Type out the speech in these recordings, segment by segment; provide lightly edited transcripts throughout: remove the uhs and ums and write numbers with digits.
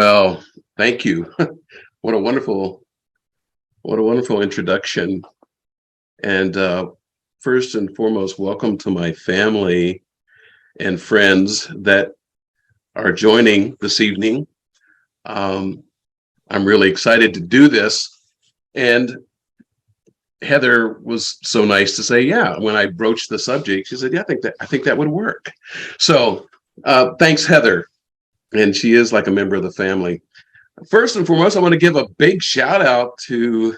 Well, thank you. What a wonderful, what a wonderful introduction. And first and foremost, welcome to my family and friends that are joining this evening. Um, I'm really excited to do this. And Heather was so nice to say, yeah, when I broached the subject, she said, yeah, I think that would work. So thanks, Heather. And she is like a member of the family. First and foremost, I want to give a big shout out to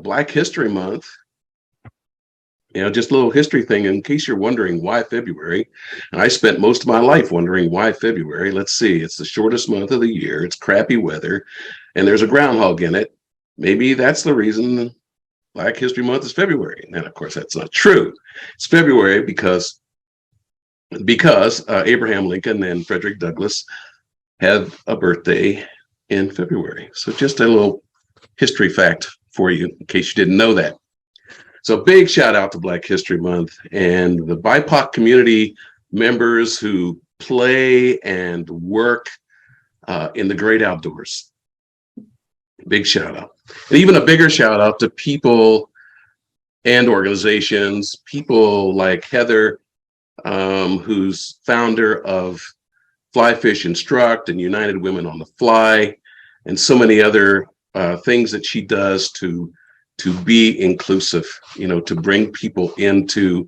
Black History Month. Just a little history thing in case you're wondering why February. And I spent most of my life wondering why February. Let's see, it's the shortest month of the year, it's crappy weather, and there's a groundhog in it. Maybe that's the reason Black History Month is February. And of course, that's not true. It's February because Abraham Lincoln and Frederick Douglass had a birthday in February. So just a little history fact for you in case you didn't know that. So big shout out to Black History Month and the BIPOC community members who play and work in the great outdoors. Big shout out. And even a bigger shout out to people and organizations, people like Heather, who's founder of Fish Instruct and United Women on the Fly, and so many other things that she does to be inclusive, to bring people into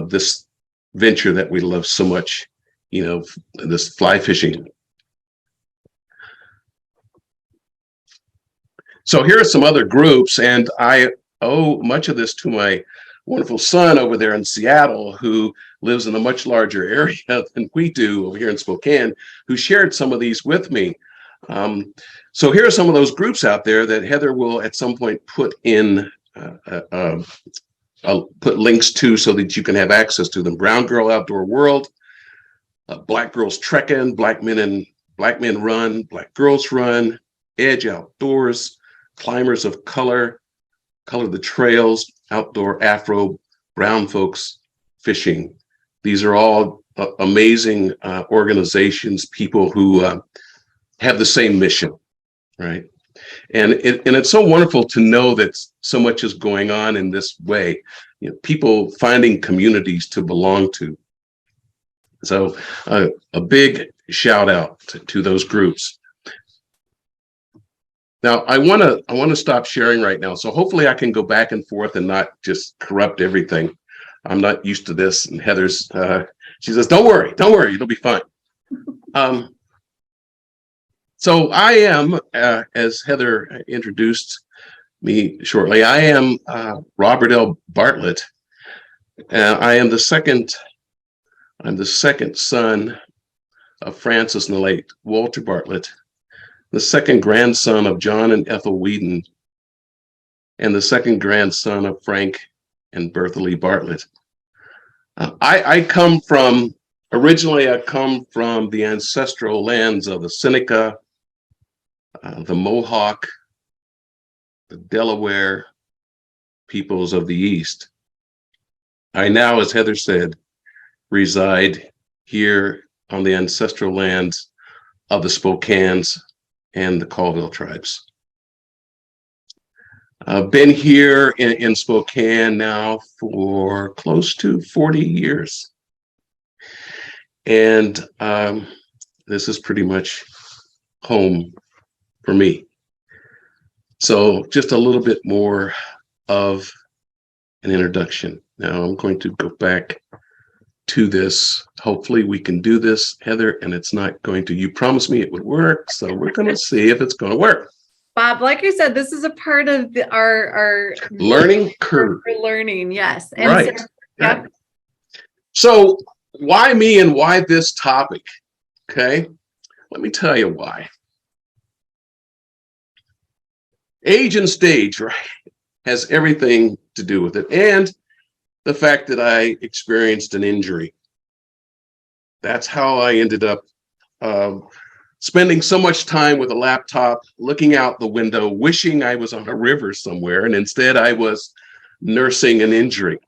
this venture that we love so much, this fly fishing. So here are some other groups, and I owe much of this to my wonderful son over there in Seattle, who lives in a much larger area than we do over here in Spokane, who shared some of these with me. So here are some of those groups out there that Heather will at some point put in, I'll put links to so that you can have access to them. Brown Girl Outdoor World, Black Girls Trekking, Black Men Run, Black Girls Run, Edge Outdoors, Climbers of Color, Color the Trails, Outdoor Afro, Brown Folks Fishing. These are all amazing organizations, people who have the same mission, right? And it's so wonderful to know that so much is going on in this way, people finding communities to belong to. So a big shout out to those groups. Now I want to stop sharing right now. So hopefully I can go back and forth and not just corrupt everything. I'm not used to this. And Heather's, she says, don't worry, it'll be fine. So I am, as Heather introduced me shortly, I am Robert L. Bartlett. I'm the second son of Francis and the late Walter Bartlett, the second grandson of John and Ethel Whedon, and the second grandson of Frank and Bertha Lee Bartlett. Originally I come from the ancestral lands of the Seneca, the Mohawk, the Delaware peoples of the East. I now, as Heather said, reside here on the ancestral lands of the Spokanes and the Colville tribes. I've been here in Spokane now for close to 40 years. And this is pretty much home for me. So just a little bit more of an introduction. Now I'm going to go back to this. Hopefully we can do this, Heather, and it's not going to, you promised me it would work. So we're going to see if it's going to work. Bob, like I said, this is a part of our learning curve. Learning, yes. And right. So, yeah. So why me and why this topic? Okay, let me tell you why. Age and stage, right, has everything to do with it. And the fact that I experienced an injury. That's how I ended up spending so much time with a laptop, looking out the window, wishing I was on a river somewhere, and instead I was nursing an injury.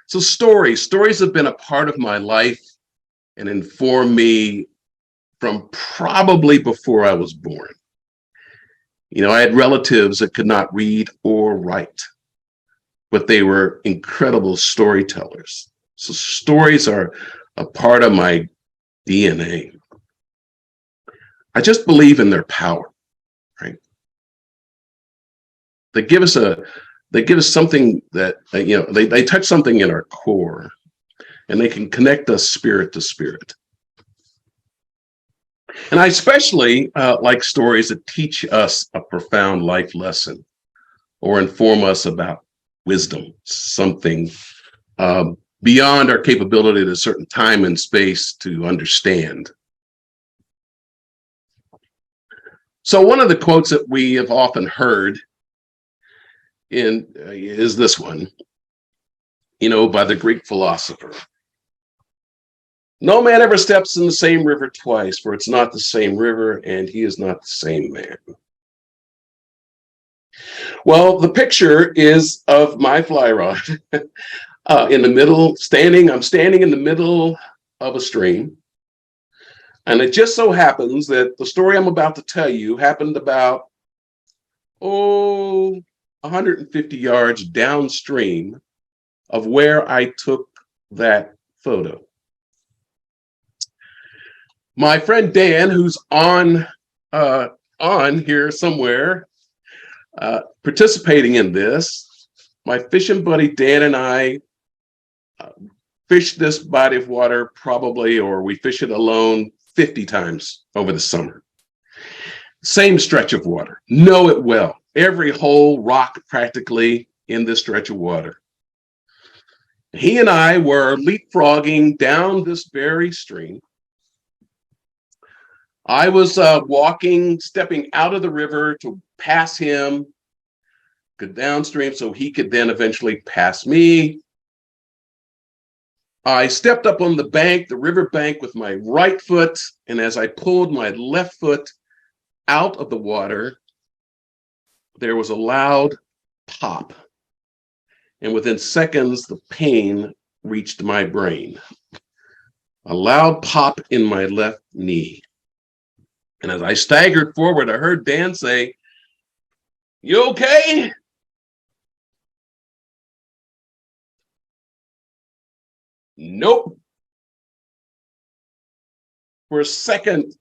So stories have been a part of my life and inform me from probably before I was born. You know, I had relatives that could not read or write, but they were incredible storytellers. So stories are a part of my DNA. I just believe in their power, right? They give us something that, you know, they touch something in our core, and they can connect us spirit to spirit. And I especially like stories that teach us a profound life lesson or inform us about wisdom, something beyond our capability at a certain time and space to understand. So one of the quotes that we have often heard is this one, you know, by the Greek philosopher. No man ever steps in the same river twice, for it's not the same river, and he is not the same man. Well, the picture is of my fly rod in the middle, I'm standing in the middle of a stream. And it just so happens that the story I'm about to tell you happened about, 150 yards downstream of where I took that photo. My friend Dan, who's on here somewhere, participating in this, my fishing buddy Dan and I fished this body of water probably, or we fish it alone 50 times over the summer. Same stretch of water, know it well. Every hole, rock practically in this stretch of water. He and I were leapfrogging down this very stream. I was stepping out of the river to pass him, go downstream so he could then eventually pass me. I stepped up on the bank, the river bank, with my right foot, and as I pulled my left foot out of the water, there was a loud pop. And within seconds, the pain reached my brain. A loud pop in my left knee. And as I staggered forward, I heard Dan say, "You okay?" Nope. For a second,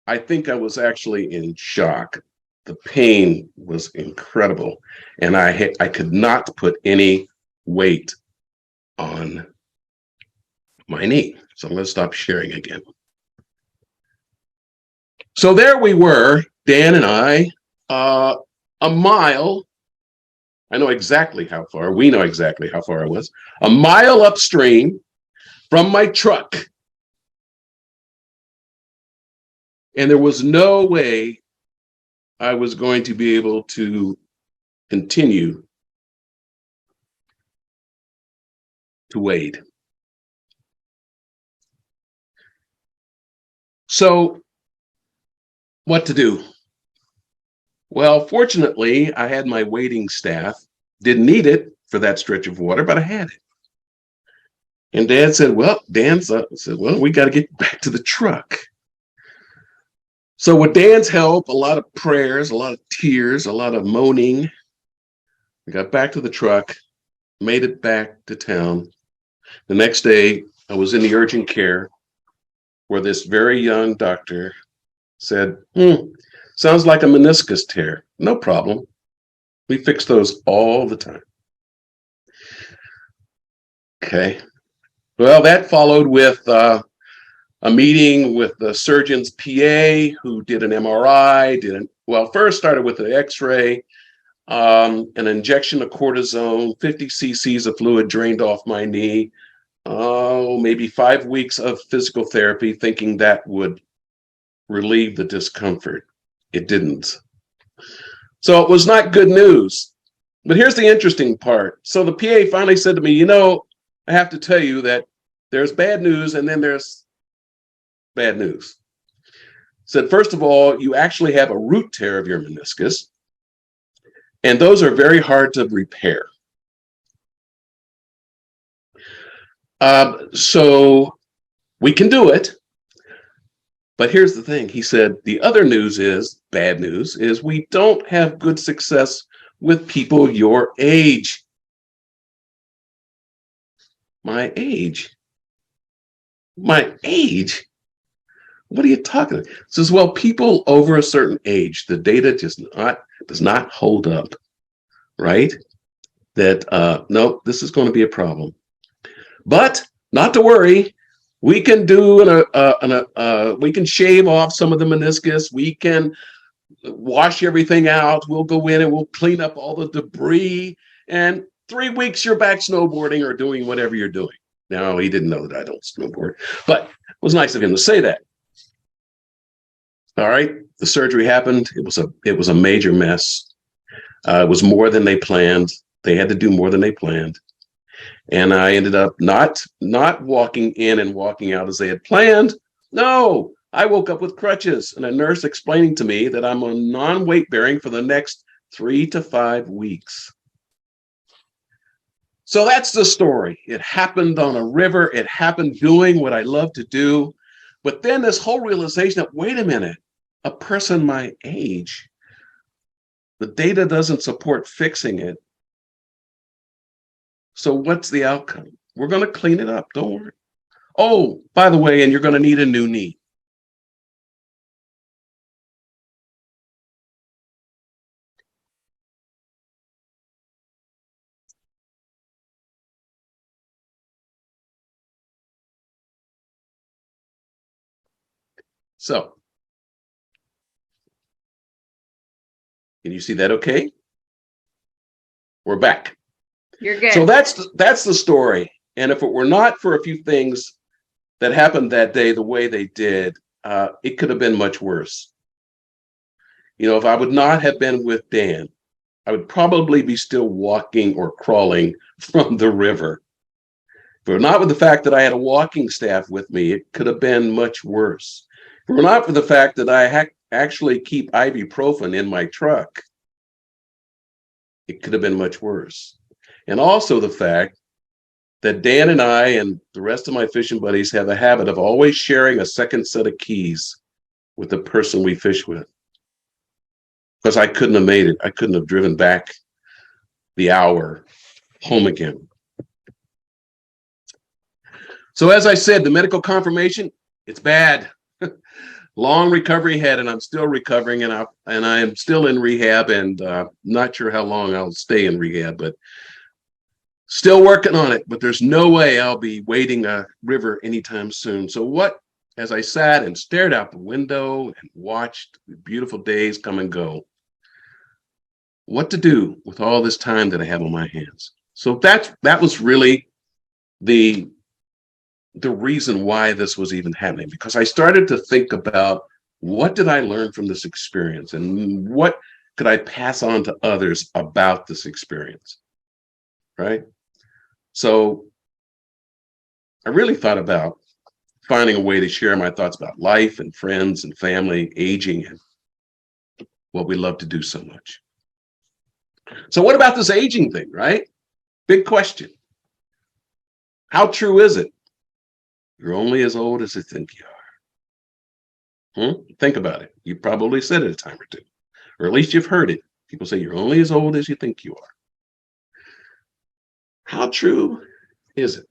I think I was actually in shock. The pain was incredible, and I could not put any weight on my knee. So I'm going to stop sharing again. So there we were, Dan and I, a mile. I know exactly how far. We know exactly how far I was. A mile upstream from my truck. And there was no way I was going to be able to continue to wade. So, what to do? Well, fortunately, I had my wading staff. Didn't need it for that stretch of water, but I had it. And Dan said, well, we got to get back to the truck. So with Dan's help, a lot of prayers, a lot of tears, a lot of moaning, we got back to the truck, made it back to town. The next day, I was in the urgent care where this very young doctor said, sounds like a meniscus tear. No problem. We fix those all the time. Okay. Well, that followed with a meeting with the surgeon's PA who did an MRI, first started with an X-ray, an injection of cortisone, 50 cc's of fluid drained off my knee, maybe 5 weeks of physical therapy, thinking that would relieve the discomfort. It didn't. So it was not good news. But here's the interesting part. So the PA finally said to me, I have to tell you that there's bad news and then there's bad news. Said, first of all, you actually have a root tear of your meniscus, and those are very hard to repair. So we can do it, But here's the thing. He said, the other news is, bad news, is we don't have good success with people your age. My age? My age? What are you talking about? Says, well, people over a certain age, the data just does not hold up, right? That, nope, this is going to be a problem. But not to worry. We can do we can shave off some of the meniscus. We can wash everything out. We'll go in and we'll clean up all the debris. And 3 weeks, you're back snowboarding or doing whatever you're doing. Now, he didn't know that I don't snowboard, but it was nice of him to say that. All right, the surgery happened. It was a major mess. It was more than they planned. They had to do more than they planned. And I ended up not walking in and walking out as they had planned. No, I woke up with crutches and a nurse explaining to me that I'm on non-weight bearing for the next 3 to 5 weeks. So that's the story. It happened on a river. It happened doing what I love to do. But then this whole realization that, wait a minute, a person my age, the data doesn't support fixing it. So what's the outcome? We're going to clean it up. Don't worry. Oh, by the way, and you're going to need a new knee. So, can you see that okay? We're back. You're good. So that's the story. And if it were not for a few things that happened that day the way they did, it could have been much worse. You know, if I would not have been with Dan, I would probably be still walking or crawling from the river. If it were not with the fact that I had a walking staff with me, it could have been much worse. If it were not for the fact that I actually keep ibuprofen in my truck, it could have been much worse. And also the fact that Dan and I and the rest of my fishing buddies have a habit of always sharing a second set of keys with the person we fish with. Because I couldn't have made it. I couldn't have driven back the hour home again. So as I said, the medical confirmation, it's bad. Long recovery ahead, and I'm still recovering, and I am still in rehab, and not sure how long I'll stay in rehab, but still working on it. But there's no way I'll be wading a river anytime soon. So as I sat and stared out the window and watched the beautiful days come and go, what to do with all this time that I have on my hands? So that was really the reason why this was even happening, because I started to think about, what did I learn from this experience and what could I pass on to others about this experience, right? So I really thought about finding a way to share my thoughts about life and friends and family, aging, and what we love to do so much. So what about this aging thing, right? Big question. How true is it? You're only as old as you think you are. Think about it. You probably said it a time or two, or at least you've heard it. People say you're only as old as you think you are. How true is it?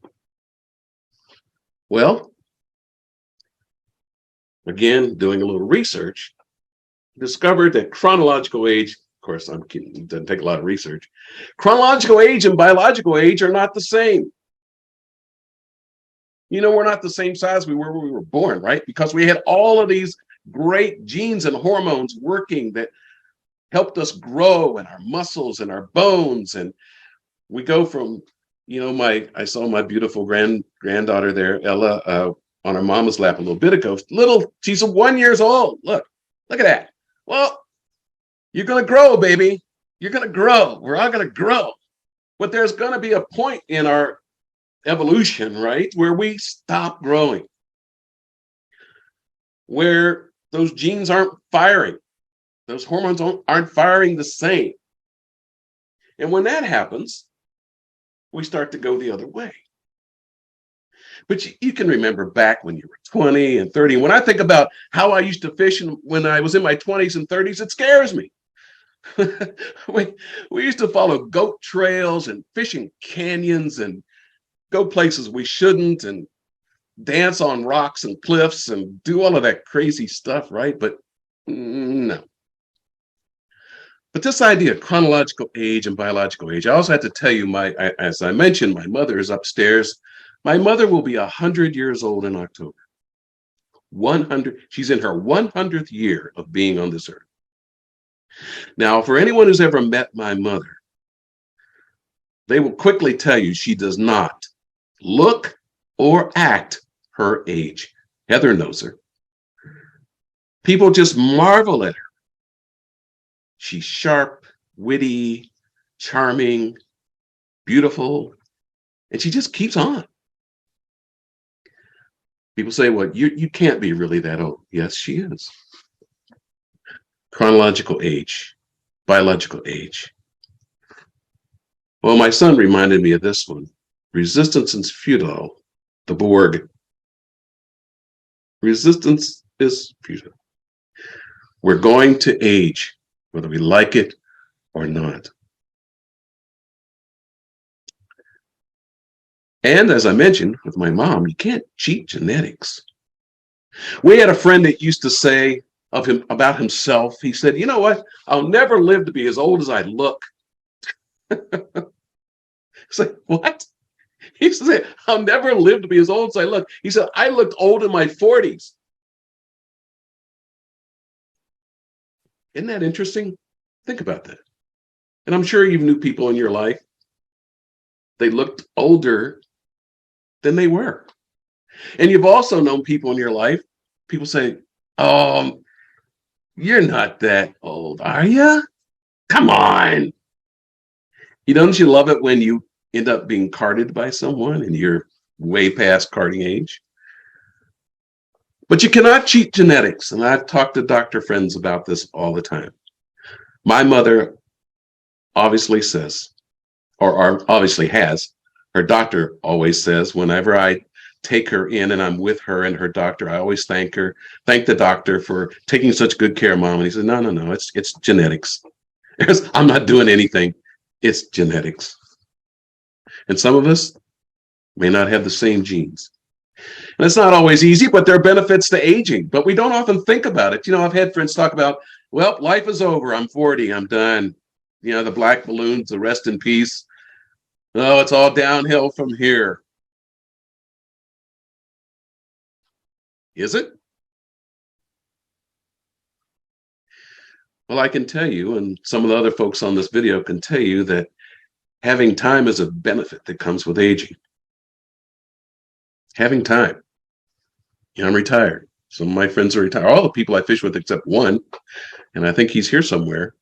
Well, again, doing a little research, discovered that chronological age, of course, I'm kidding, it doesn't take a lot of research. Chronological age and biological age are not the same. You know, we're not the same size we were when we were born, right? Because we had all of these great genes and hormones working that helped us grow, and our muscles and our bones. And we go from, you know, I saw my beautiful granddaughter there, Ella, on her mama's lap a little bit ago. She's 1 year old. Look at that. Well, you're going to grow, baby. You're going to grow. We're all going to grow. But there's going to be a point in our evolution, right, where we stop growing, where those genes aren't firing, those hormones aren't firing the same. And when that happens, we start to go the other way. But you can remember back when you were 20 and 30. When I think about how I used to fish when I was in my 20s and 30s, it scares me. we used to follow goat trails and fishing canyons and go places we shouldn't and dance on rocks and cliffs and do all of that crazy stuff, right? But no. But this idea of chronological age and biological age, I also had to tell you, as I mentioned, my mother is upstairs. My mother will be 100 years old in October. 100. She's in her 100th year of being on this earth. Now, for anyone who's ever met my mother, they will quickly tell you she does not look or act her age. Heather knows her. People just marvel at her. She's sharp, witty, charming, beautiful, and she just keeps on. People say, well, you can't be really that old. Yes, she is. Chronological age, biological age. Well, my son reminded me of this one. Resistance is futile. The Borg. Resistance is futile. We're going to age, whether we like it or not. And as I mentioned with my mom, you can't cheat genetics. We had a friend that used to say of him about himself, he said, you know what? I'll never live to be as old as I look. It's like, what? He said, I'll never live to be as old as I look. He said, I looked old in my 40s. Isn't that interesting? Think about that. And I'm sure you knew people in your life, they looked older than they were. And you've also known people in your life, people say, oh, you're not that old, are you? Come on. Don't you love it when you end up being carded by someone and you're way past carding age? But you cannot cheat genetics. And I've talked to doctor friends about this all the time. My mother obviously says, or obviously has, her doctor always says, whenever I take her in and I'm with her and her doctor, I always thank the doctor for taking such good care of mom. And he says, no, it's genetics. I'm not doing anything. It's genetics. And some of us may not have the same genes. And it's not always easy, but there are benefits to aging. But we don't often think about it. I've had friends talk about, well, life is over. I'm 40. I'm done. The black balloons, the rest in peace. Oh, it's all downhill from here. Is it? Well, I can tell you, and some of the other folks on this video can tell you, that having time is a benefit that comes with aging. Having time. I'm retired. Some of my friends are retired. All the people I fish with except one, and I think he's here somewhere,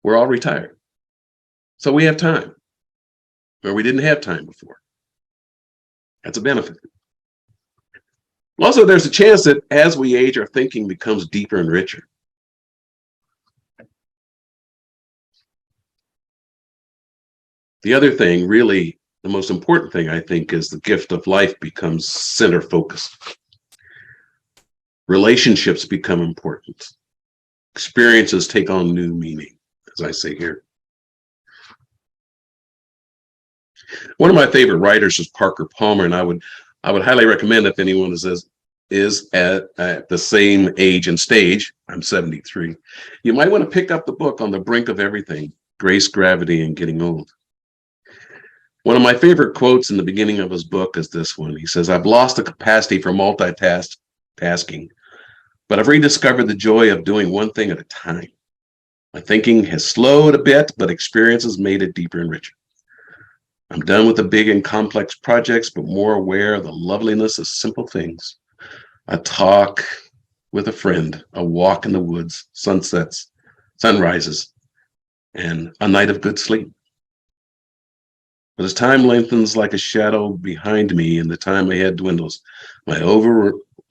we're all retired. So we have time, where we didn't have time before. That's a benefit. Also, there's a chance that as we age, our thinking becomes deeper and richer. The other thing, really, the most important thing, I think, is the gift of life becomes center focused. Relationships become important. Experiences take on new meaning, as I say here. One of my favorite writers is Parker Palmer, and I would highly recommend, if anyone is at the same age and stage, I'm 73, you might want to pick up the book On the Brink of Everything, Grace, Gravity, and Getting Old. One of my favorite quotes in the beginning of his book is this one. He says, I've lost the capacity for multitasking, but I've rediscovered the joy of doing one thing at a time. My thinking has slowed a bit, but experience has made it deeper and richer. I'm done with the big and complex projects, but more aware of the loveliness of simple things. A talk with a friend, a walk in the woods, sunsets, sunrises, and a night of good sleep. But as time lengthens like a shadow behind me and the time ahead dwindles, my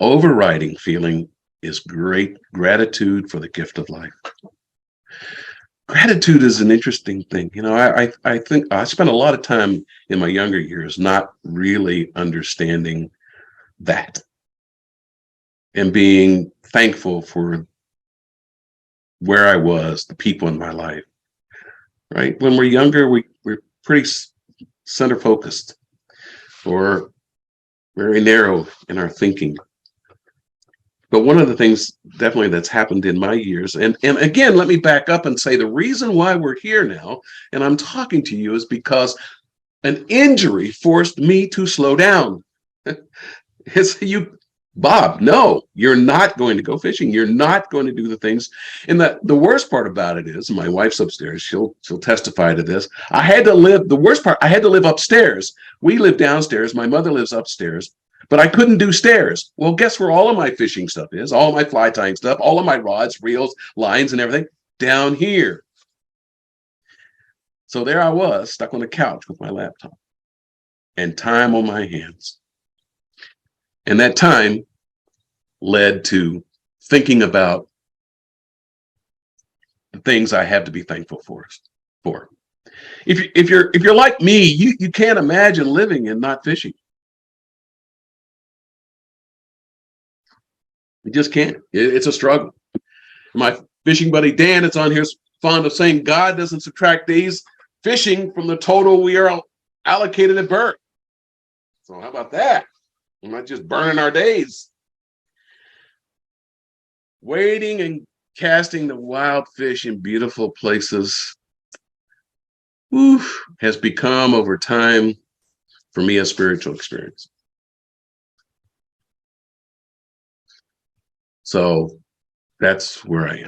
overriding feeling is great gratitude for the gift of life. gratitude is an interesting thing. I think I spent a lot of time in my younger years not really understanding that and being thankful for where I was, the people in my life, right? When we're younger, we're pretty center focused or very narrow in our thinking. But one of the things definitely that's happened in my years, and again, let me back up and say the reason why we're here now, and I'm talking to you, is because an injury forced me to slow down. It's you, Bob, no, you're not going to go fishing. You're not going to do the things. And the worst part about it is, my wife's upstairs, she'll testify to this. The worst part, I had to live upstairs. We live downstairs. My mother lives upstairs. But I couldn't do stairs. Well, guess where all of my fishing stuff is? All of my fly tying stuff, all of my rods, reels, lines, and everything down here. So there I was, stuck on the couch with my laptop and time on my hands. And that time led to thinking about the things I have to be thankful for. If you're like me, you can't imagine living and not fishing. You just can't. It's a struggle. My fishing buddy Dan, it's on here, is fond of saying God doesn't subtract days fishing from the total we are allocated at birth. So how about that? We're not just burning our days. Wading and casting the wild fish in beautiful places has become over time for me a spiritual experience. So that's where I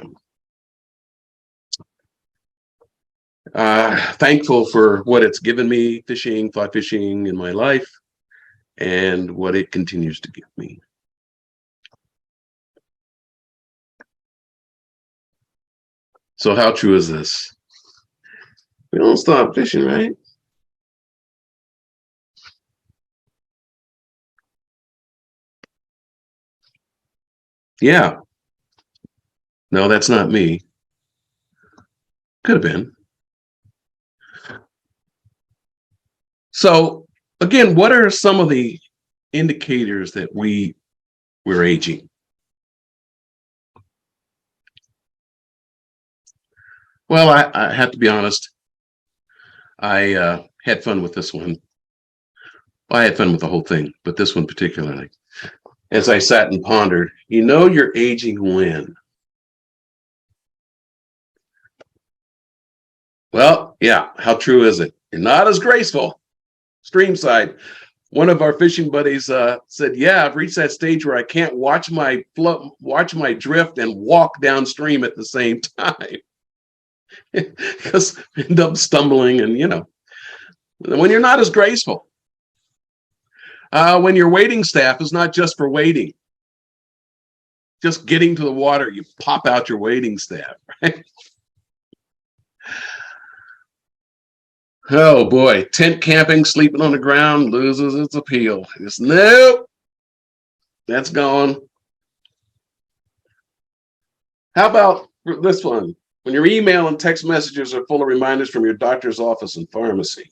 am. Thankful for what it's given me, fishing, fly fishing in my life, and what it continues to give me. So how true is this? We don't stop fishing, right? Yeah. No, that's not me. Could have been. So again, what are some of the indicators that we're aging? Well, I have to be honest. I had fun with this one. Well, I had fun with the whole thing, but this one particularly. As I sat and pondered, you're aging when? Well, yeah, how true is it? You're not as graceful. Streamside. One of our fishing buddies said, yeah, I've reached that stage where I can't watch my drift and walk downstream at the same time. Because I end up stumbling and, when you're not as graceful. When your wading staff is not just for wading. Just getting to the water, you pop out your wading staff, right? Oh boy, tent camping, sleeping on the ground loses its appeal. Nope, that's gone. How about this one? When your email and text messages are full of reminders from your doctor's office and pharmacy.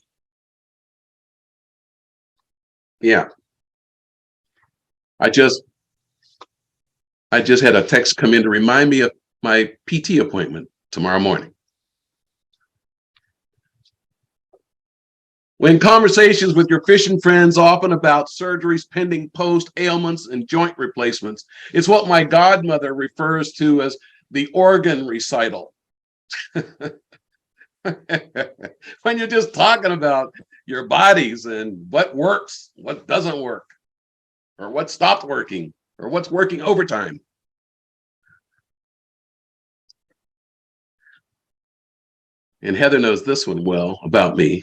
Yeah. I just had a text come in to remind me of my PT appointment tomorrow morning. When conversations with your fishing friends often about surgeries, pending post ailments, and joint replacements, it's what my godmother refers to as the organ recital. When you're just talking about your bodies and what works, what doesn't work, or what stopped working, or what's working overtime. And Heather knows this one well about me.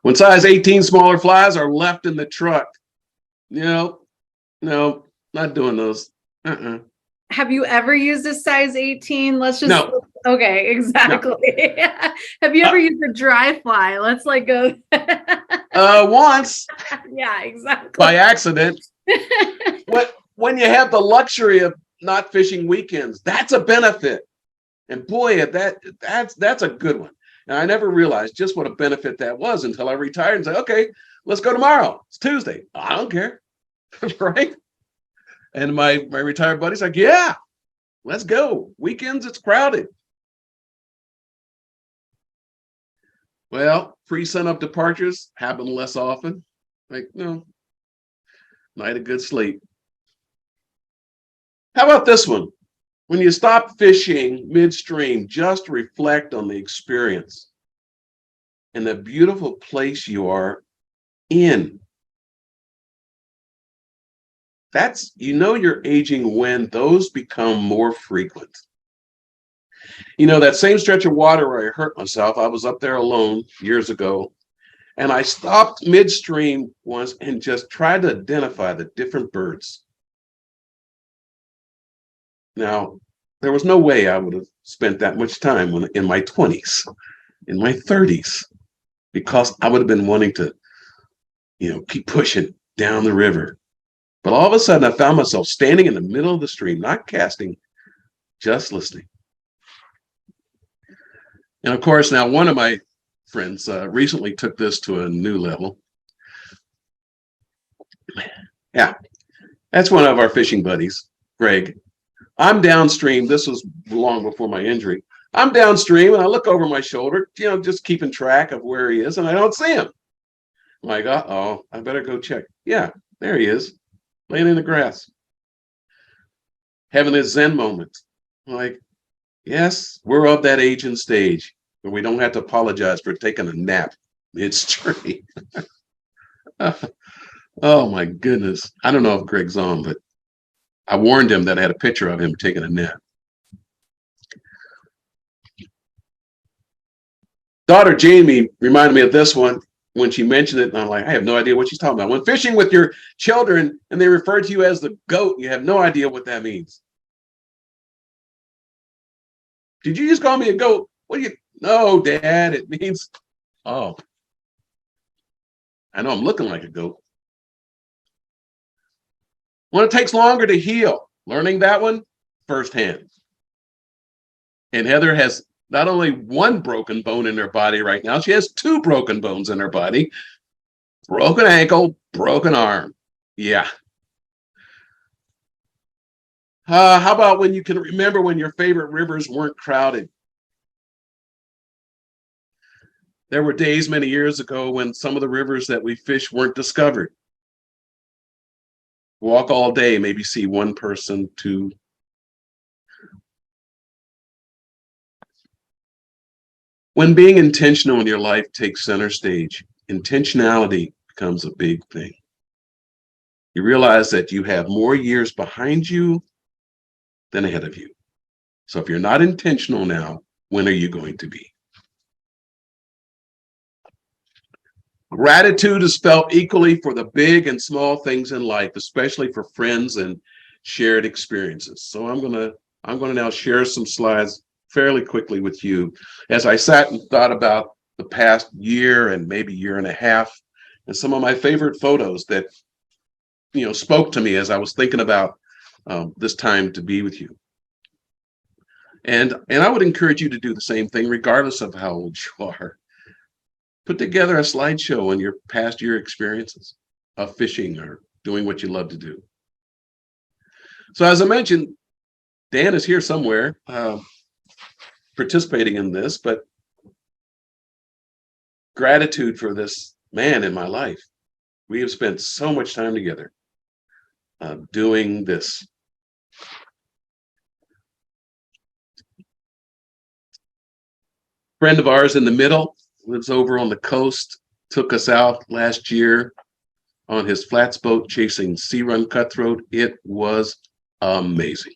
When size 18 smaller flies are left in the truck, no, not doing those. Have you ever used a size 18? Let's just, no. Okay, exactly. No. Have you ever used a dry fly? Let's go. Once. Yeah, exactly. By accident. When you have the luxury of not fishing weekends, that's a benefit. And boy, that's a good one. And I never realized just what a benefit that was until I retired and said, okay, let's go tomorrow. It's Tuesday. I don't care. Right? And my retired buddy's like, yeah, let's go. Weekends, it's crowded. Well, pre-sunup departures happen less often. Like, no, night of good sleep. How about this one? When you stop fishing midstream, just reflect on the experience and the beautiful place you are in. That's, you're aging when those become more frequent. That same stretch of water where I hurt myself, I was up there alone years ago, and I stopped midstream once and just tried to identify the different birds. Now, there was no way I would have spent that much time in my 20s, in my 30s, because I would have been wanting to, keep pushing down the river. But all of a sudden, I found myself standing in the middle of the stream, not casting, just listening. And of course, now one of my friends recently took this to a new level. Yeah, that's one of our fishing buddies, Greg. I'm downstream. This was long before my injury. I'm downstream and I look over my shoulder, just keeping track of where he is, and I don't see him. I'm like, uh-oh, I better go check. Yeah, there he is, laying in the grass, having his Zen moment. I'm like, yes, we're of that age and stage where we don't have to apologize for taking a nap midstream. Oh my goodness. I don't know if Greg's on, but I warned him that I had a picture of him taking a nap. Daughter Jamie reminded me of this one when she mentioned it, and I'm like, I have no idea what she's talking about. When fishing with your children and they refer to you as the goat, you have no idea what that means. Did you just call me a goat? What do you? No, Dad, it means, oh, I know I'm looking like a goat. When it takes longer to heal, learning that one firsthand. And Heather has not only one broken bone in her body right now, she has two broken bones in her body. Broken ankle, broken arm. Yeah. How about when you can remember when your favorite rivers weren't crowded? There were days many years ago when some of the rivers that we fished weren't discovered. Walk all day, maybe see one person, two. When being intentional in your life takes center stage, intentionality becomes a big thing. You realize that you have more years behind you than ahead of you. So if you're not intentional now, when are you going to be? Gratitude is felt equally for the big and small things in life, especially for friends and shared experiences. So I'm going to now share some slides fairly quickly with you as I sat and thought about the past year and maybe year and a half and some of my favorite photos that spoke to me as I was thinking about this time to be with you. And I would encourage you to do the same thing regardless of how old you are. Put together a slideshow on your past year experiences of fishing or doing what you love to do. So as I mentioned, Dan is here somewhere participating in this, but gratitude for this man in my life. We have spent so much time together doing this. Friend of ours in the middle lives over on the coast, took us out last year on his flats boat chasing sea run cutthroat. It was amazing.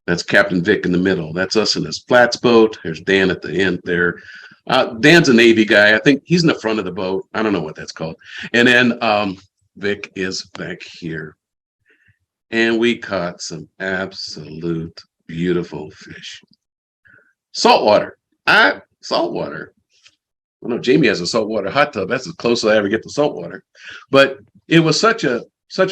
That's Captain Vic in the middle. That's us in his flats boat. There's Dan at the end there. Dan's a Navy guy. I think he's in the front of the boat. I don't know what that's called. And then Vic is back here. And we caught some absolute beautiful fish. Saltwater. Saltwater. I know Jamie has a saltwater hot tub. That's as close as I ever get to saltwater. But it was such a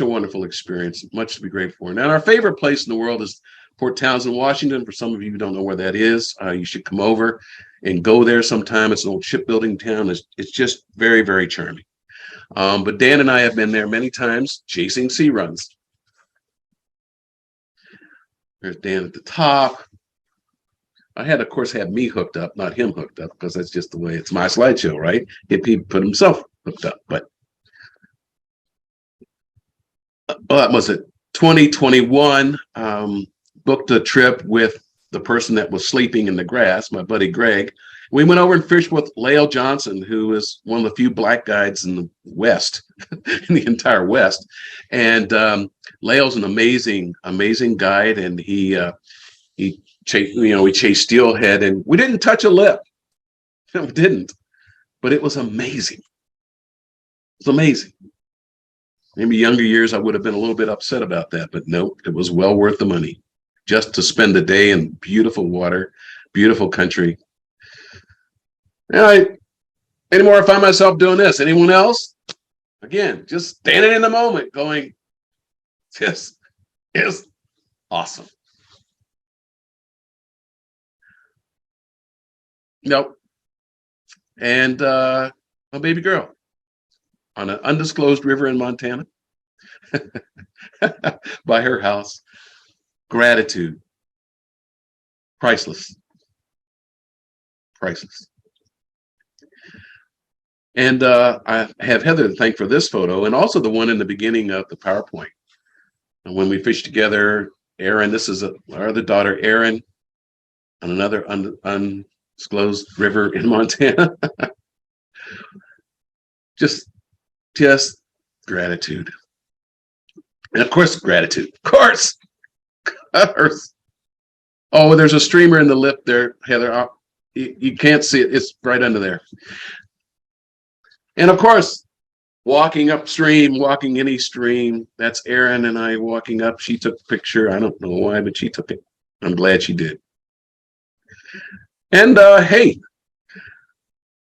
wonderful experience. Much to be grateful for. And our favorite place in the world is Port Townsend, Washington. For some of you who don't know where that is, you should come over and go there sometime. It's an old shipbuilding town. It's just very, very charming. But Dan and I have been there many times chasing sea runs. There's Dan at the top. I had, of course, had me hooked up, not him hooked up, because that's just the way it's my slideshow, right? He put himself hooked up. But was it 2021? Booked a trip with the person that was sleeping in the grass, my buddy Greg. We went over and fished with Lael Johnson, who is one of the few black guides in the West, in the entire West. And Lael's an amazing, amazing guide, and he chased, we chased steelhead, and we didn't touch a lip. We didn't, but it was amazing. It was amazing. Maybe younger years, I would have been a little bit upset about that, but no, it was well worth the money just to spend a day in beautiful water, beautiful country. Anymore, I find myself doing this. Anyone else? Again, just standing in the moment going, this is awesome. Nope. And a baby girl on an undisclosed river in Montana by her house. Gratitude. Priceless. Priceless. And I have Heather to thank for this photo, and also the one in the beginning of the PowerPoint. And when we fished together, Erin, this is our other daughter, Erin, on another undisclosed river in Montana. just gratitude. And of course, gratitude. Of course. Oh, there's a streamer in the lip there, Heather. You can't see it. It's right under there. And of course, walking upstream, walking any stream. That's Erin and I walking up. She took a picture. I don't know why, but she took it. I'm glad she did. And hey,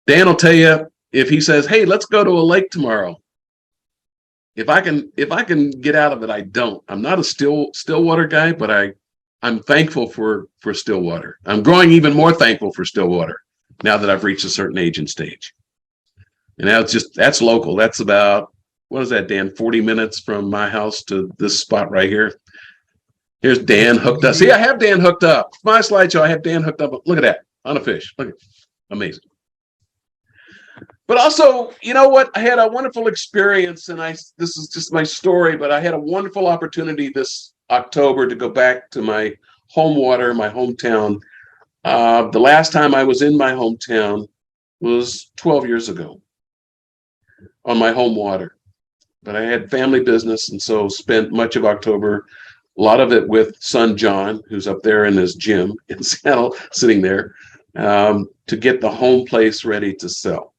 Dan will tell you if he says, "Hey, let's go to a lake tomorrow." If I can get out of it, I don't. I'm not a still water guy, but I'm thankful for still water. I'm growing even more thankful for still water now that I've reached a certain age and stage. And that's local. That's about, what is that, Dan? 40 minutes from my house to this spot right here. Here's Dan hooked up. See, I have Dan hooked up. My slideshow, I have Dan hooked up. Look at that, on a fish. Look at it. Amazing. But also, you know what? I had a wonderful experience, and this is just my story, but I had a wonderful opportunity this October to go back to my home water, my hometown. The last time I was in my hometown was 12 years ago on my home water. But I had family business, and so spent much of October, a lot of it with son John, who's up there in his gym in Seattle, sitting there, to get the home place ready to sell.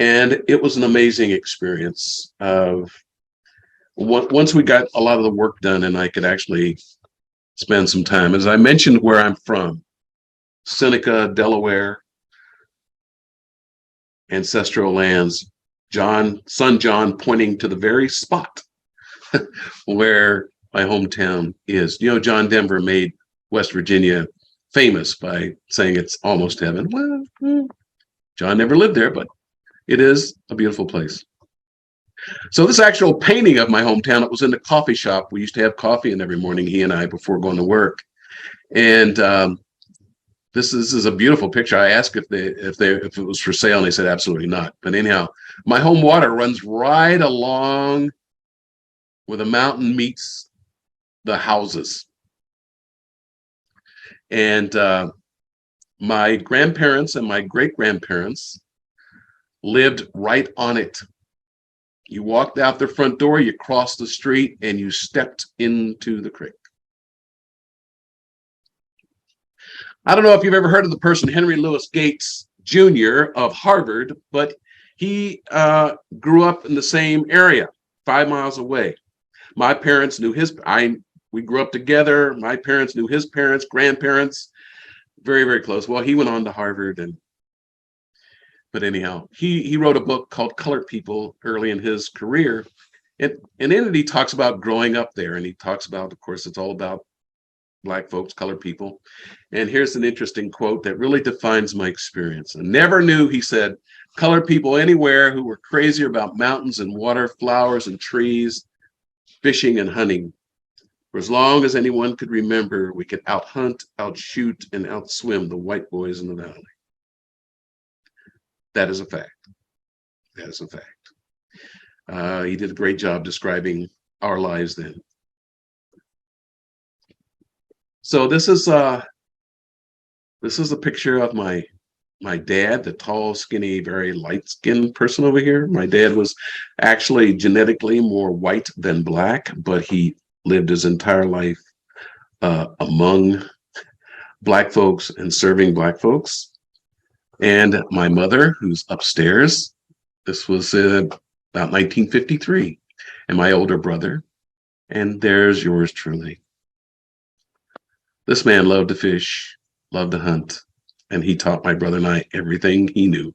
And it was an amazing experience. Once we got a lot of the work done and I could actually spend some time, as I mentioned where I'm from, Seneca, Delaware, ancestral lands, son John pointing to the very spot where my hometown is. John Denver made West Virginia famous by saying it's almost heaven. Well, John never lived there, but it is a beautiful place. So this actual painting of my hometown, it was in the coffee shop. We used to have coffee in every morning, he and I, before going to work. And this is a beautiful picture. I asked if it was for sale, and they said absolutely not. But anyhow, my home water runs right along where the mountain meets the houses. And my grandparents and my great-grandparents lived right on it. You walked out their front door, you crossed the street, and you stepped into the creek. I don't know if you've ever heard of the person Henry Louis Gates Jr. of Harvard, but he grew up in the same area, 5 miles away. My parents knew we grew up together. My parents knew his parents, grandparents, very, very close. Well, he went on to Harvard, but anyhow, he wrote a book called Colored People early in his career, And in it, he talks about growing up there, and he talks about, of course, it's all about Black folks, colored people. And here's an interesting quote that really defines my experience. I never knew, he said, colored people anywhere who were crazier about mountains and water, flowers and trees, fishing and hunting. For as long as anyone could remember, we could outhunt, outshoot, and outswim the white boys in the valley. That is a fact. That is a fact. He did a great job describing our lives then. So this is a picture of my dad, the tall, skinny, very light-skinned person over here. My dad was actually genetically more white than Black, but he lived his entire life among Black folks and serving Black folks. And my mother, who's upstairs, this was about 1953, and my older brother, and there's yours truly. This man loved to fish, loved to hunt, and he taught my brother and I everything he knew.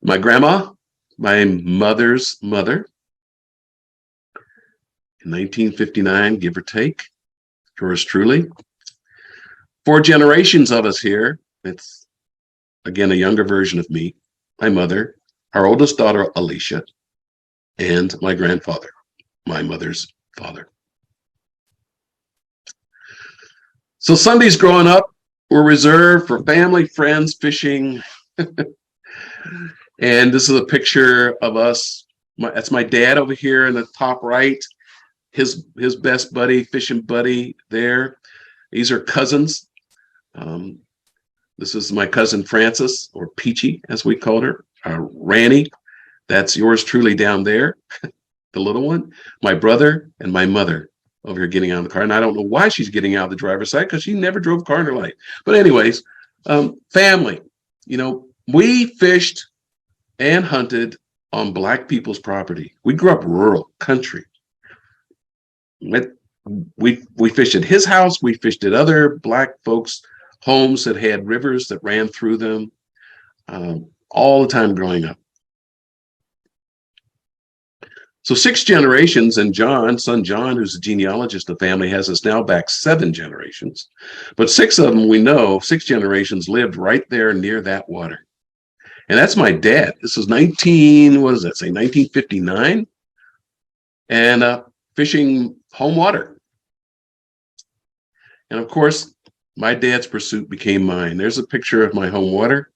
My grandma, my mother's mother, in 1959, give or take, yours truly. 4 generations of us here. It's, again, a younger version of me, my mother, our oldest daughter, Alicia, and my grandfather, my mother's father. So Sundays growing up were reserved for family, friends, fishing. And this is a picture of us. That's my dad over here in the top right. His best buddy, fishing buddy there. These are cousins. This is my cousin Frances, or Peachy, as we called her. Ranny, that's yours truly down there, the little one. My brother and my mother over here getting out of the car. And I don't know why she's getting out of the driver's side, because she never drove a car in her life. But anyways, family. You know, we fished and hunted on Black people's property. We grew up rural, country. We fished at his house. We fished at other Black folks' homes that had rivers that ran through them all the time growing up. So 6 generations, and John, son John, who's a genealogist of the family, has us now back 7 generations. But 6 of them, we know, 6 generations lived right there near that water. And that's my dad. This is 1959? And fishing home water. And of course, my dad's pursuit became mine. There's a picture of my home water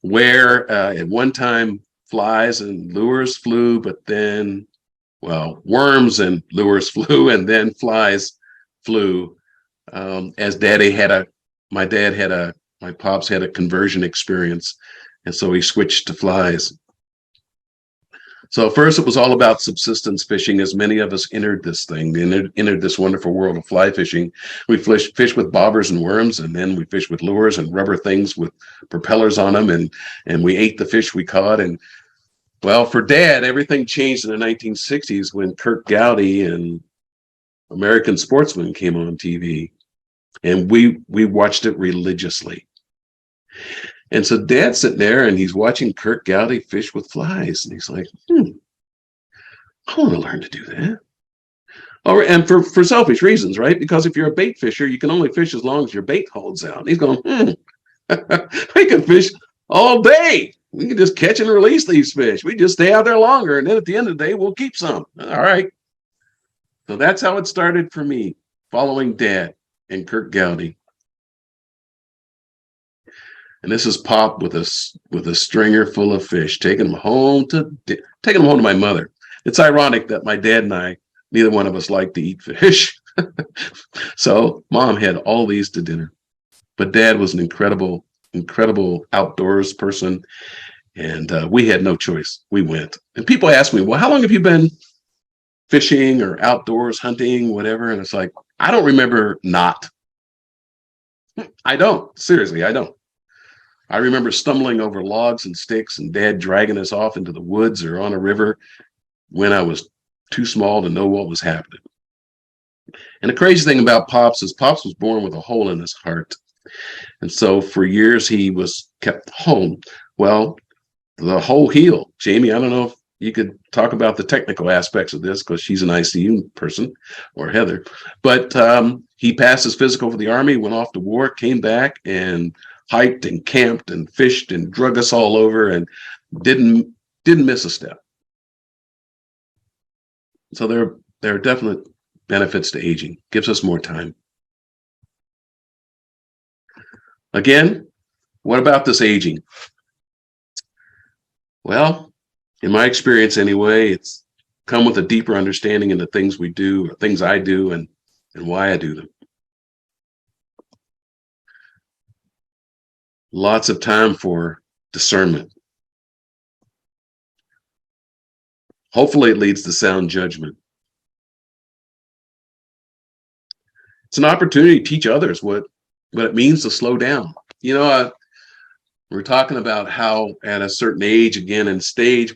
where at one time flies and lures flew, but then, well, worms and lures flew, and then flies flew. As my pops had a conversion experience, and so he switched to flies. So first it was all about subsistence fishing, as many of us entered this thing, entered this wonderful world of fly fishing. We fished with bobbers and worms, and then we fished with lures and rubber things with propellers on them, and we ate the fish we caught. And well, for Dad, everything changed in the 1960s when Kirk Gowdy and American Sportsman came on TV, and we watched it religiously. And so Dad's sitting there and he's watching Kirk Gowdy fish with flies. And he's like, I want to learn to do that. And for selfish reasons, right? Because if you're a bait fisher, you can only fish as long as your bait holds out. And he's going, we can fish all day. We can just catch and release these fish. We just stay out there longer. And then at the end of the day, we'll keep some. All right. So that's how it started for me, following Dad and Kirk Gowdy. And this is Pop with a stringer full of fish, taking them home to my mother. It's ironic that my dad and I, neither one of us like to eat fish. So Mom had all these to dinner. But Dad was an incredible outdoors person. And we had no choice. We went. And people ask me, well, how long have you been fishing or outdoors, hunting, whatever? And it's like, I don't remember not. I don't. Seriously, I don't. I remember stumbling over logs and sticks and Dad dragging us off into the woods or on a river when I was too small to know what was happening. And the crazy thing about Pops is Pops was born with a hole in his heart. And so for years he was kept home. Well, the hole healed. Jamie, I don't know if You could talk about the technical aspects of this because she's an ICU person, or Heather. But he passed his physical for the Army, went off to war, came back and hiked and camped and fished and drug us all over and didn't miss a step. So there are definite benefits to aging. Gives us more time. Again, what about this aging? Well, in my experience anyway, it's come with a deeper understanding in the things we do, or things I do, and why I do them. Lots of time for discernment. Hopefully it leads to sound judgment. It's an opportunity to teach others what it means to slow down. You know, we're talking about how at a certain age, again, and stage,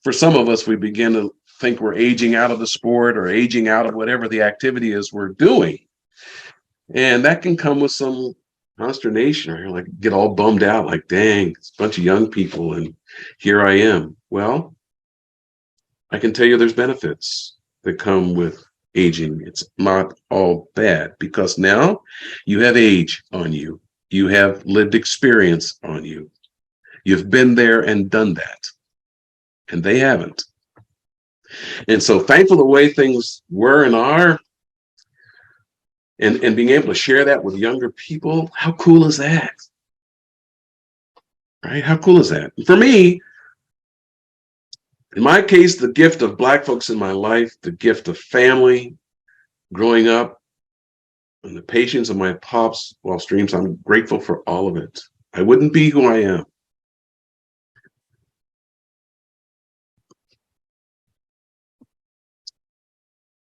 for some of us, we begin to think we're aging out of the sport or aging out of whatever the activity is we're doing. And that can come with some consternation, or you're like, get all bummed out, like, dang, it's a bunch of young people and here I am. Well, I can tell you there's benefits that come with aging. It's not all bad, because now you have age on you. You have lived experience on you. You've been there and done that. And they haven't. And so thankful the way things were and are, and being able to share that with younger people, how cool is that? Right? How cool is that? For me, in my case, the gift of Black folks in my life, the gift of family, growing up, and the patience of my pops while streams, I'm grateful for all of it. I wouldn't be who I am.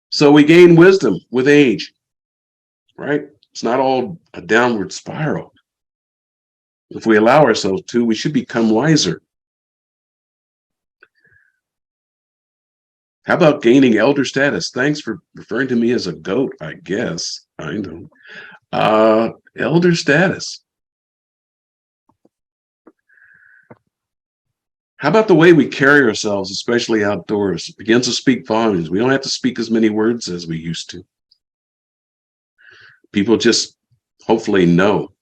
So we gain wisdom with age, right? It's not all a downward spiral. If we allow ourselves to, we should become wiser. How about gaining elder status? Thanks for referring to me as a goat, I guess. I know. Elder status. How about the way we carry ourselves, especially outdoors? It begins to speak volumes. We don't have to speak as many words as we used to. People just hopefully know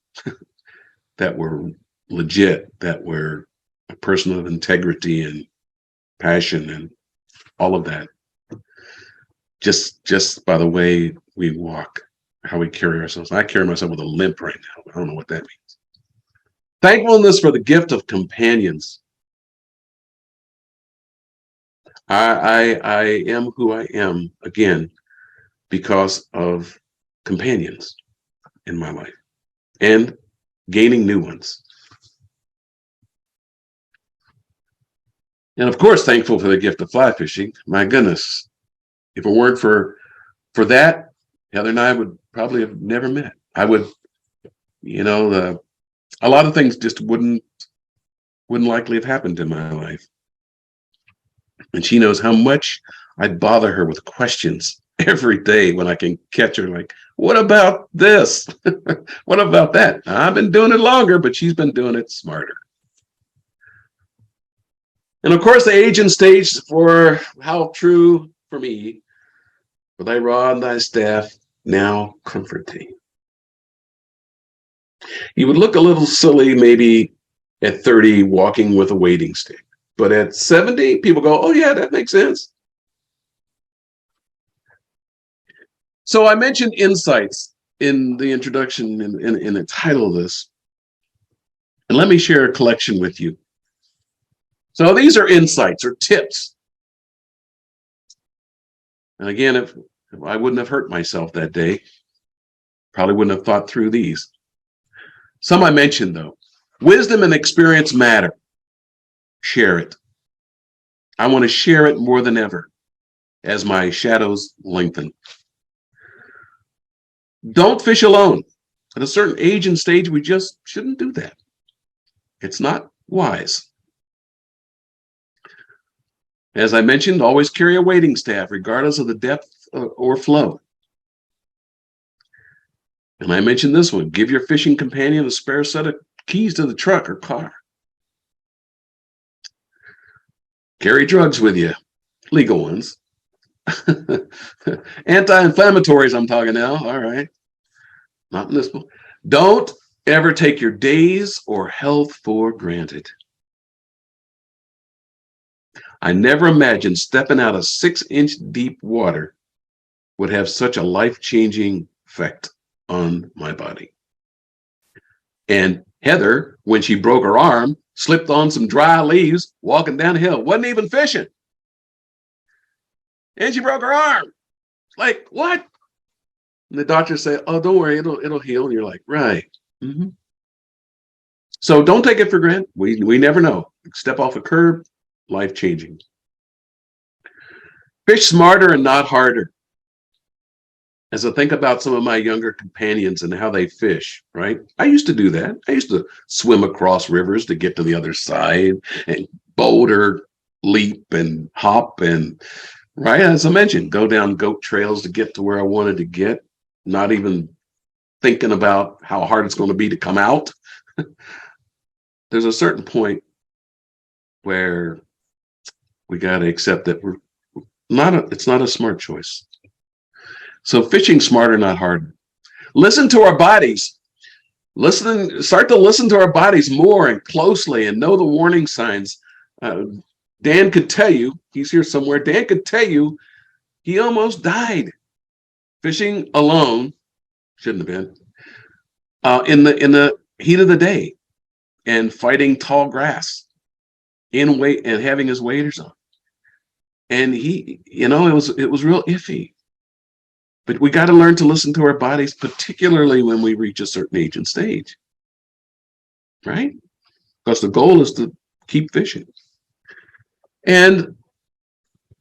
that we're legit, that we're a person of integrity and passion and all of that. Just by the way we walk, how we carry ourselves. I carry myself with a limp right now. I don't know what that means. Thankfulness for the gift of companions. I am who I am, again, because of companions in my life and gaining new ones. And of course, thankful for the gift of fly fishing. My goodness, if it weren't for that, Heather and I would probably have never met. I would, a lot of things just wouldn't likely have happened in my life. And she knows how much I bother her with questions every day when I can catch her, like, what about this? What about that? I've been doing it longer, but she's been doing it smarter. And of course, the age and stage for how true for me, for thy rod and thy staff now comfort thee. You would look a little silly maybe at 30 walking with a wading stick. But at 70, people go, oh yeah, that makes sense. So I mentioned insights in the introduction, in the title of this. And let me share a collection with you. So these are insights or tips. And again, if I wouldn't have hurt myself that day, probably wouldn't have thought through these. Some I mentioned though. Wisdom and experience matter. Share it. I want to share it more than ever as my shadows lengthen. Don't fish alone. At a certain age and stage, we just shouldn't do that. It's not wise. As I mentioned, always carry a wading staff, regardless of the depth or flow. And I mentioned this one, give your fishing companion a spare set of keys to the truck or car. Carry drugs with you, legal ones. Anti-inflammatories, I'm talking now. All right. Not in this book. Don't ever take your days or health for granted. I never imagined stepping out of 6-inch deep water would have such a life-changing effect on my body. And Heather, when she broke her arm, slipped on some dry leaves walking down the hill, wasn't even fishing. And she broke her arm. Like, what? And the doctor said, oh, don't worry, it'll heal. And you're like, right. Mm-hmm. So don't take it for granted. We never know. Step off a curb, life-changing. Fish smarter and not harder. As I think about some of my younger companions and how they fish, right? I used to do that. I used to swim across rivers to get to the other side and boulder, leap and hop and, right, as I mentioned, go down goat trails to get to where I wanted to get, not even thinking about how hard it's going to be to come out. There's a certain point where we got to accept that it's not a smart choice. So fishing smarter, not harder. Listen to our bodies. Start to listen to our bodies more and closely and know the warning signs. Dan could tell you, he's here somewhere. Dan could tell you he almost died fishing alone. Shouldn't have been in the heat of the day and fighting tall grass in weight and having his waders on. And he, it was real iffy. But we got to learn to listen to our bodies, particularly when we reach a certain age and stage, right? Because the goal is to keep fishing and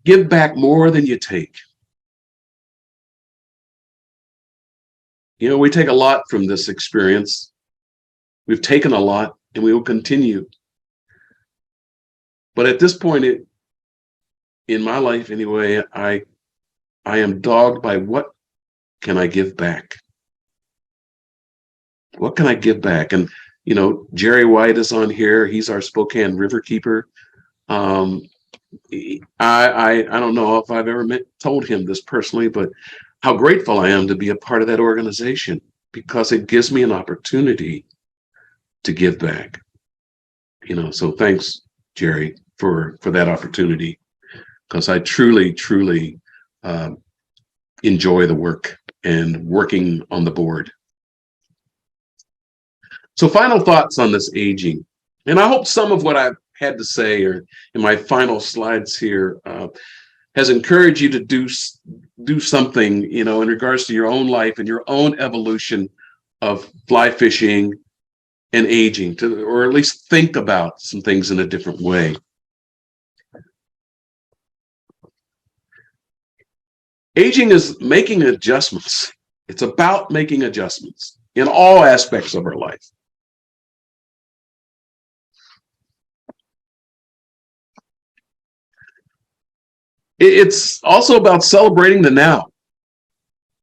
give back more than you take. We take a lot from this experience. We've taken a lot and we will continue. But at this point in my life anyway, I am dogged by what can I give back? What can I give back? And, Jerry White is on here. He's our Spokane River keeper. I don't know if I've ever told him this personally, but how grateful I am to be a part of that organization because it gives me an opportunity to give back. So thanks, Jerry, for that opportunity because I truly, truly enjoy the work and working on the board. So final thoughts on this aging. And I hope some of what I've had to say or in my final slides here has encouraged you to do something, in regards to your own life and your own evolution of fly fishing and aging, or at least think about some things in a different way. Aging is making adjustments. It's about making adjustments in all aspects of our life. It's also about celebrating the now.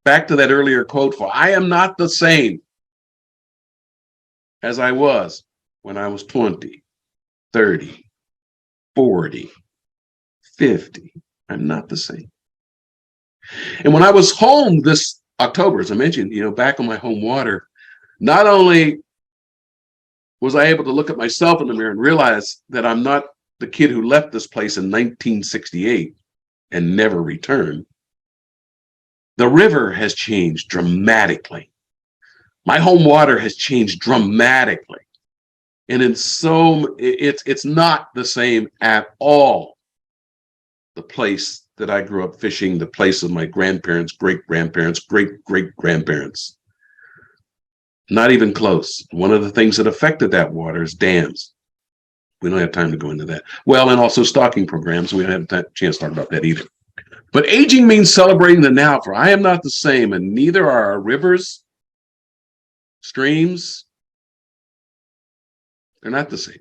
Back to that earlier quote, for I am not the same as I was when I was 20, 30, 40, 50. I'm not the same. And when I was home this October, as I mentioned, back on my home water, not only was I able to look at myself in the mirror and realize that I'm not the kid who left this place in 1968 and never returned, the river has changed dramatically. My home water has changed dramatically. And it's not the same at all. The place that I grew up fishing, the place of my grandparents, great-grandparents, great-great-grandparents. Not even close. One of the things that affected that water is dams. We don't have time to go into that. Well, and also stocking programs. We don't have a chance to talk about that either. But aging means celebrating the now, for I am not the same, and neither are our rivers, streams. They're not the same.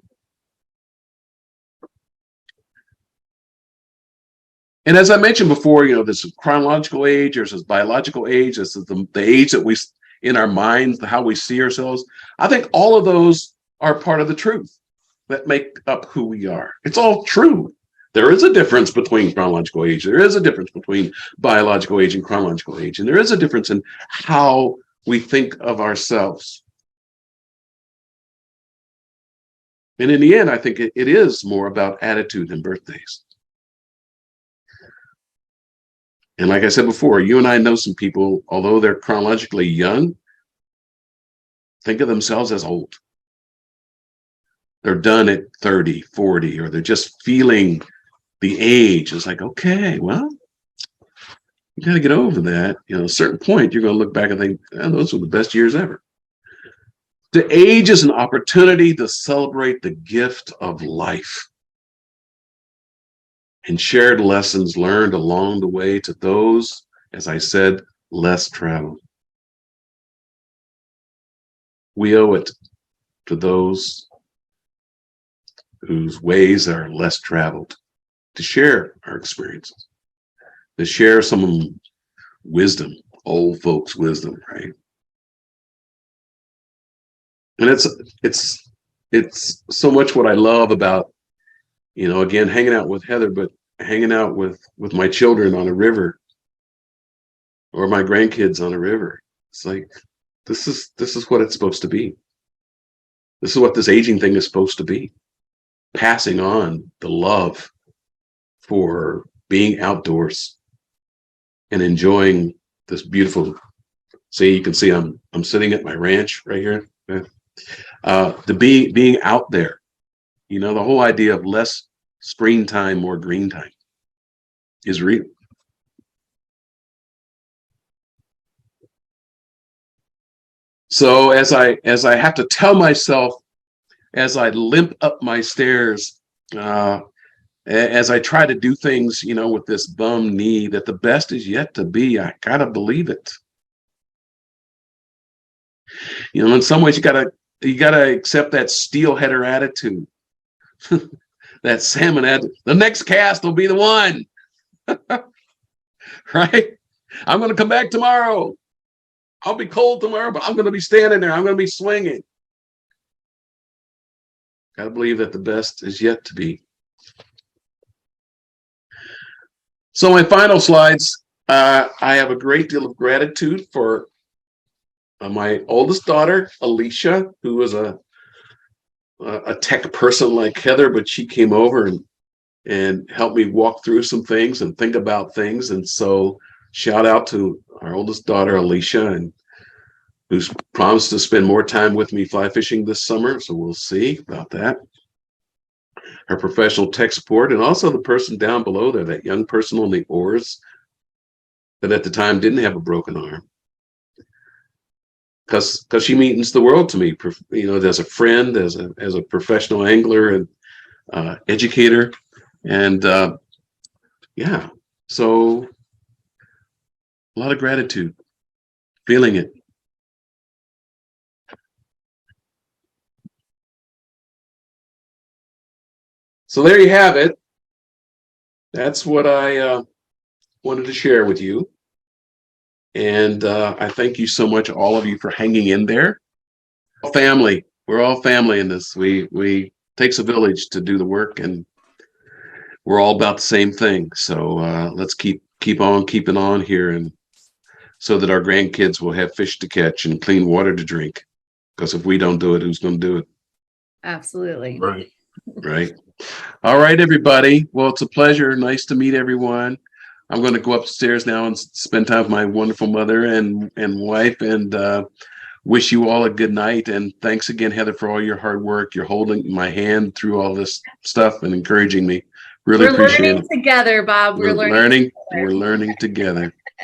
And as I mentioned before, this chronological age, there's this biological age, this is the age that we, in our minds, how we see ourselves. I think all of those are part of the truth that make up who we are. It's all true. There is a difference between chronological age. There is a difference between biological age and chronological age. And there is a difference in how we think of ourselves. And in the end, I think it is more about attitude than birthdays. And like I said before, you and I know some people, although they're chronologically young, think of themselves as old. They're done at 30, 40, or they're just feeling the age. It's like, okay, well, you got to get over that. At a certain point, you're going to look back and think, oh, those were the best years ever. The age is an opportunity to celebrate the gift of life and shared lessons learned along the way to those, as I said, less traveled. We owe it to those whose ways are less traveled to share our experiences, to share some wisdom, old folks' wisdom, right? And it's so much what I love about, again, hanging out with Heather, but hanging out with my children on a river or my grandkids on a river. It's like, this is what it's supposed to be. This is what this aging thing is supposed to be. Passing on the love for being outdoors and enjoying this beautiful. See, you can see I'm sitting at my ranch right here. Being out there, the whole idea of less screen time, more green time is real. So as I have to tell myself as I limp up my stairs, as I try to do things, with this bum knee, that the best is yet to be. I gotta believe it. In some ways, you gotta accept that steelheader attitude, that salmon attitude. The next cast will be the one, right? I'm gonna come back tomorrow. I'll be cold tomorrow, but I'm gonna be standing there. I'm gonna be swinging. Gotta believe that the best is yet to be. So my final slides, I have a great deal of gratitude for my oldest daughter, Alicia, who was a tech person like Heather, but she came over and helped me walk through some things and think about things. And so shout out to our oldest daughter, Alicia, and who's promised to spend more time with me fly fishing this summer. So we'll see about that. Her professional tech support, and also the person down below there, that young person on the oars that at the time didn't have a broken arm. Because she means the world to me, as a friend, as a professional angler and educator. And so a lot of gratitude, feeling it. So there you have it. That's what I wanted to share with you. And I thank you so much, all of you, for hanging in there. Family. We're all family in this. We takes a village to do the work, and we're all about the same thing. So let's keep on keeping on here, and so that our grandkids will have fish to catch and clean water to drink. Because if we don't do it, who's going to do it? Absolutely. Right. All right, everybody. Well, it's a pleasure. Nice to meet everyone. I'm going to go upstairs now and spend time with my wonderful mother and wife, and wish you all a good night. And thanks again, Heather, for all your hard work. You're holding my hand through all this stuff and encouraging me. Really appreciate it. We're learning together, Bob. We're learning together.